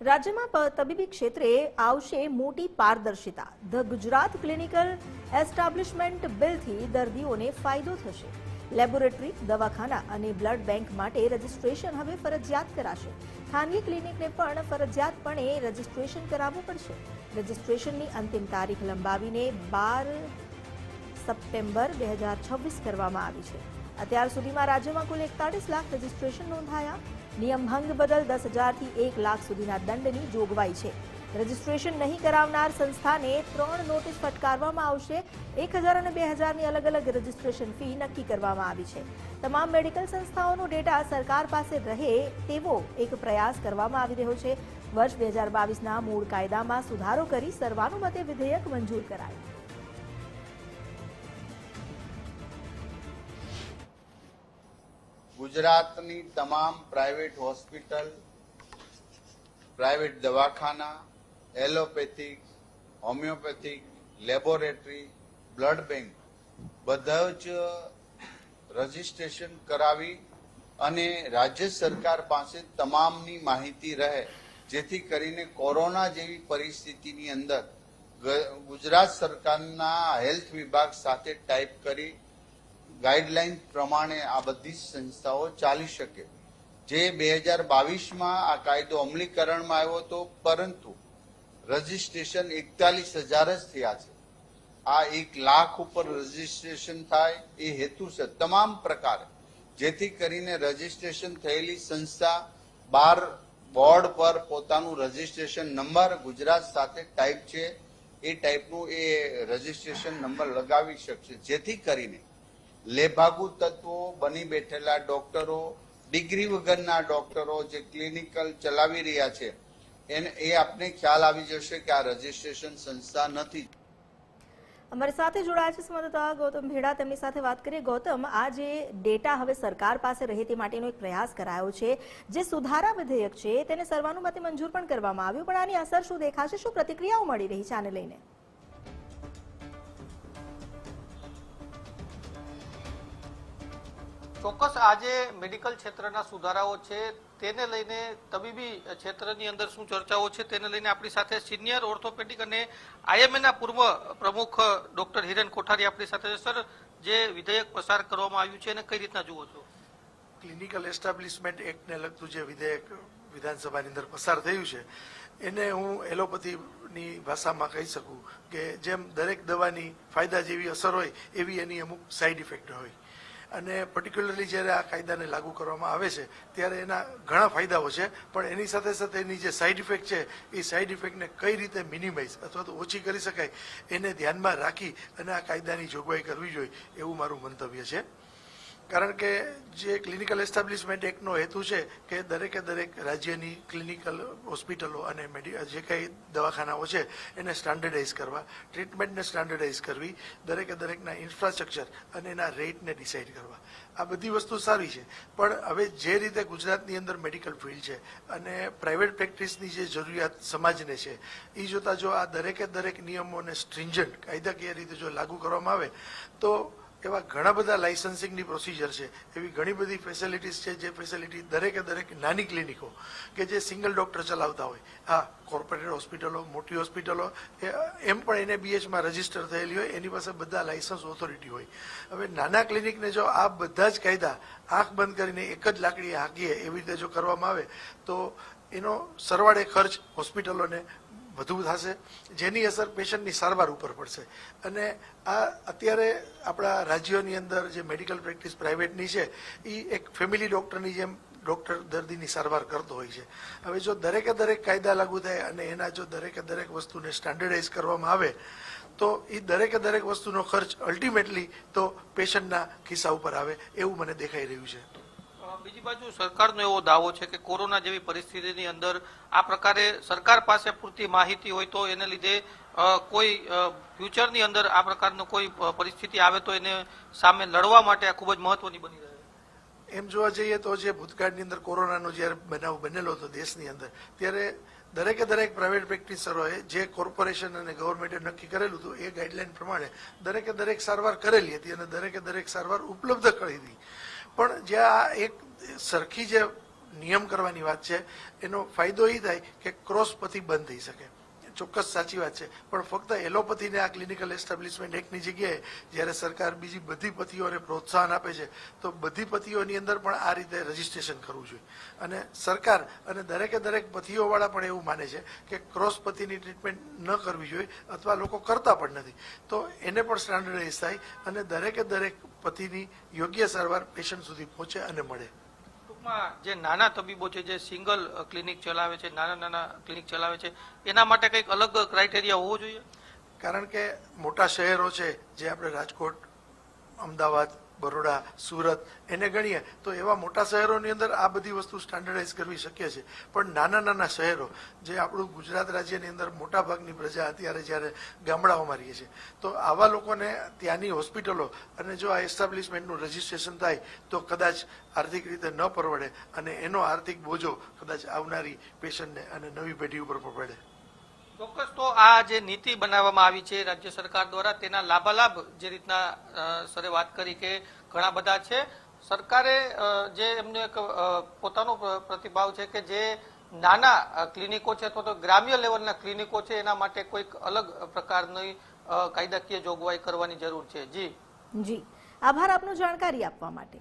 રાજ્યમાં તબીબી ક્ષેત્રે આવશે મોટી પારદર્શિતા। ધ ગુજરાત ક્લિનિકલ એસ્ટાબ્લિશમેન્ટ બિલથી દર્દીઓને ફાયદો થશે। લેબોરેટરી, દવાખાના અને બ્લડ બેંક માટે રજીસ્ટ્રેશન હવે ફરજિયાત કરાશે। ખાનગી ક્લિનિકને પણ ફરજિયાતપણે રજીસ્ટ્રેશન કરાવવું પડશે। રજીસ્ટ્રેશનની અંતિમ તારીખ લંબાવીને 12 સપ્ટેમ્બર 2026 કરવામાં આવી છે। અત્યાર સુધીમાં રાજ્યમાં કુલ 41 લાખ રજીસ્ટ્રેશન નોંધાયા। નિયમ ભંગ બદલ 10,000 થી 1 લાખ સુધીના દંડની જોગવાઈ છે। રજીસ્ટ્રેશન નહીં કરાવનાર સંસ્થાને 3 નોટિસ ફટકારવામાં આવશે। 1,000 અને 2,000ની અલગ અલગ રજીસ્ટ્રેશન ફી નક્કી કરવામાં આવી છે। તમામ મેડિકલ સંસ્થાઓનો ડેટા સરકાર પાસે રહે તેવો એક પ્રયાસ કરવામાં આવી રહ્યો છે। વર્ષ 2022ના મૂળ કાયદામાં સુધારો કરી સર્વાનુમતે વિધેયક મંજૂર કરાયું। ગુજરાતની તમામ પ્રાઇવેટ હોસ્પિટલ, પ્રાઇવેટ દવાખાના, allopathic, homeopathic, laboratory, blood bank બધા જ રજીસ્ટ્રેશન કરાવી અને રાજ્ય સરકાર પાસે તમામની માહિતી રહે, જેથી કરીને કોરોના જેવી પરિસ્થિતિની અંદર ગુજરાત સરકારના હેલ્થ વિભાગ સાથે ટાઈપ કરી ગાઈડલાઈન પ્રમાણે આ બધી સંસ્થાઓ ચાલી શકે। જે 2022માં આ કાયદો અમલીકરણમાં આવ્યો હતો, પરંતુ રજીસ્ટ્રેશન 41,000 જ થયા છે। આ 1 લાખ ઉપર રજીસ્ટ્રેશન થાય એ હેતુસર તમામ પ્રકારે, જેથી કરીને રજીસ્ટ્રેશન થયેલી સંસ્થા 12 બોર્ડ પર પોતાનું રજીસ્ટ્રેશન નંબર ગુજરાત સાથે ટાઈપ છે એ ટાઈપનું એ રજીસ્ટ્રેશન નંબર લગાવી શકશે, જેથી કરીને લેભાગુ તત્વો, બની બેઠેલા ડોક્ટરો, ડિગ્રી વગરના ડોક્ટરો જે ક્લિનિકલ ચલાવી રહ્યા છે એ આપને ખ્યાલ આવી જશે કે આ રજીસ્ટ્રેશન સંસ્થા નથી। અમારી સાથે જોડાયા છે સંવાદદાતા ગૌતમ ભેડા, તેમની સાથે વાત કરીએ। ગૌતમ, આ જે ડેટા હવે સરકાર પાસે રહે તે માટેનો એક પ્રયાસ કરાયો છે, જે સુધારા વિધેયક છે તેને સર્વાનુમતે મંજૂર પણ કરવામાં આવ્યું, પણ આની અસર શું દેખાશે, શું પ્રતિક્રિયાઓ મળી રહી છે આને લઈને? ચોક્કસ આજે મેડિકલ ક્ષેત્રના સુધારાઓ છે તેને લઈને તબીબી ક્ષેત્રની અંદર શું ચર્ચાઓ છે તેને લઈને આપણી સાથે સિનિયર ઓર્થોપેડિક અને આઈએમએના પૂર્વ પ્રમુખ ડોક્ટર હિરેન કોઠારી આપણી સાથે છે। સર, જે વિધેયક પસાર કરવામાં આવ્યું છે એને કઈ રીતના જુઓ છો? ક્લિનિકલ એસ્ટાબ્લિશમેન્ટ એક્ટને લગતું જે વિધેયક વિધાનસભાની અંદર પસાર થયું છે એને હું એલોપેથીની ભાષામાં કહી શકું કે જેમ દરેક દવાની ફાયદા જેવી અસર હોય એવી એની અમુક સાઇડ ઇફેક્ટ હોય, અને પર્ટિક્યુલરલી જ્યારે આ કાયદાને લાગુ કરવામાં આવે છે ત્યારે એના ઘણા ફાયદાઓ છે, પણ એની સાથે સાથે એની જે સાઇડ ઇફેક્ટ છે એ સાઇડ ઇફેક્ટને કઈ રીતે મિનિમાઇઝ અથવા તો ઓછી કરી શકાય એને ધ્યાનમાં રાખી અને આ કાયદાની જોગવાઈ કરવી જોઈએ એવું મારું મંતવ્ય છે। કારણ કે જે ક્લિનિકલ એસ્ટાબ્લિશમેન્ટ એક્ટનો હેતુ છે કે દરેકે દરેક રાજ્યની ક્લિનિકલ હોસ્પિટલો અને જે કંઈ દવાખાનાઓ છે એને સ્ટાન્ડર્ડાઇઝ કરવા, ટ્રીટમેન્ટને સ્ટાન્ડર્ડાઇઝ કરવી, દરેકે દરેકના ઇન્ફ્રાસ્ટ્રક્ચર અને એના રેટને ડિસાઇડ કરવા, આ બધી વસ્તુ સારી છે। પણ હવે જે રીતે ગુજરાતની અંદર મેડિકલ ફિલ્ડ છે અને પ્રાઇવેટ પ્રેક્ટિસની જે જરૂરિયાત સમાજને છે એ જોતા જો આ દરેકે દરેક નિયમોને સ્ટ્રિન્જન્ટ કાયદાકીય રીતે જો લાગુ કરવામાં આવે તો એવા ઘણા બધા લાઇસન્સિંગની પ્રોસિજર છે, એવી ઘણી બધી ફેસિલિટીઝ છે જે ફેસિલિટી દરેકે દરેક નાની ક્લિનિકો કે જે સિંગલ ડોક્ટર ચલાવતા હોય, હા કોર્પોરેટ હોસ્પિટલો, મોટી હોસ્પિટલો એમ પણ એને બીએચમાં રજીસ્ટર થયેલી હોય, એની પાસે બધા લાઇસન્સ ઓથોરિટી હોય। હવે નાના ક્લિનિકને જો આ બધા જ કાયદા આંખ બંધ કરીને એક જ લાકડીએ હાંકીએ એવી રીતે જો કરવામાં આવે તો એનો સરવાળે ખર્ચ હોસ્પિટલોને વધુ થશે, જેની અસર પેશન્ટની સારવાર ઉપર પડશે। અને આ અત્યારે આપણા રાજ્યોની અંદર જે મેડિકલ પ્રેક્ટિસ પ્રાઇવેટની છે એ એક ફેમિલી ડોક્ટરની જેમ ડોક્ટર દર્દીની સારવાર કરતો હોય છે। હવે જો દરેકે દરેક કાયદા લાગુ થાય અને એના જો દરેકે દરેક વસ્તુને સ્ટાન્ડર્ડાઇઝ કરવામાં આવે તો એ દરેકે દરેક વસ્તુનો ખર્ચ અલ્ટિમેટલી તો પેશન્ટના ખિસ્સા ઉપર આવે એવું મને દેખાઈ રહ્યું છે। બીજી બાજુ સરકારનો એવો દાવો છે કે કોરોના જેવી પરિસ્થિતિની અંદર આ પ્રકારે સરકાર પાસે પૂરતી માહિતી હોય તો એને લીધે કોઈ ફ્યુચરની અંદર આ પ્રકારનો કોઈ પરિસ્થિતિ આવે તો એને સામે લડવા માટે આ ખૂબ જ મહત્વની બની રહે। એમ જોવા જઈએ તો જે ભૂતકાળની અંદર કોરોનાનો જ્યારે બનાવ બનેલો હતો દેશની અંદર, ત્યારે દરેકે દરેક પ્રાઇવેટ પ્રેક્ટિસરોએ જે કોર્પોરેશન અને ગવર્મેન્ટે નક્કી કરેલું હતું એ ગાઈડલાઈન પ્રમાણે દરેકે દરેક સારવાર કરેલી હતી અને દરેકે દરેક સારવાર ઉપલબ્ધ કરી હતી। પણ જ્યાં એક સરખી જે નિયમ કરવાની વાત છે, એનો ફાયદો એ થાય કે ક્રોસ પથી બંધ થઈ શકે. ચોક્કસ સાચી વાત છે, પણ ફક્ત એલોપેથીને આ ક્લિનિકલ એસ્ટાબ્લિશમેન્ટ એક્ટની જગ્યાએ જ્યારે સરકાર બીજી બધી પથ્થીઓને પ્રોત્સાહન આપે છે તો બધી પથ્થીઓની અંદર પણ આ રીતે રજીસ્ટ્રેશન કરવું જોઈએ. અને સરકાર અને દરેકે દરેક પથ્થીઓવાળા પણ એવું માને છે કે ક્રોસ પથ્થીની ટ્રીટમેન્ટ ન કરવી જોઈએ, અથવા લોકો કરતા પણ નથી, તો એને પણ સ્ટાન્ડર્ડાઇઝ થાય અને દરેકે દરેક પથ્થીની યોગ્ય સારવાર પેશન્ટ સુધી પહોંચે અને મળે. ટૂંકમાં જે નાના તબીબો છે, જે સિંગલ ક્લિનિક ચલાવે છે, નાના ક્લિનિક ચલાવે છે, એના માટે કંઈક અલગ ક્રાઇટેરિયા હોવો જોઈએ. કારણ કે મોટા શહેરો છે, જે આપણે રાજકોટ, અમદાવાદ, બરોડા, સુરત એને ગણીએ તો એવા મોટા શહેરોની અંદર આ બધી વસ્તુ સ્ટાન્ડર્ડાઇઝ કરવી શક્ય છે. પણ નાના શહેરો, જે આપણું ગુજરાત રાજ્યની અંદર મોટા ભાગની પ્રજા અત્યારે જ્યારે ગામડાઓમાં રહીએ છે, તો આવા લોકોને ત્યાંની હોસ્પિટલો અને જો આ એસ્ટાબ્લિશમેન્ટનું રજીસ્ટ્રેશન થાય તો કદાચ આર્થિક રીતે ન પરવડે અને એનો આર્થિક બોજો કદાચ આવનારી પેશન્ટને અને નવી પેઢી ઉપર પણ પડે. ચોક્કસ. તો આ જે નીતિ બનાવવામાં આવી છે રાજ્ય સરકાર દ્વારા, તેના લાભાલાભ જે રીતના સરે વાત કરી કે ઘણા બધા છે, સરકારે જે એમને એક પોતાનો પ્રતિભાવ છે કે જે નાના ક્લિનિકો છે અથવા તો ગ્રામ્ય લેવલના ક્લિનિકો છે એના માટે કોઈક અલગ પ્રકારની કાયદાકીય જોગવાઈ કરવાની જરૂર છે. જી આભાર આપનો જાણકારી આપવા માટે.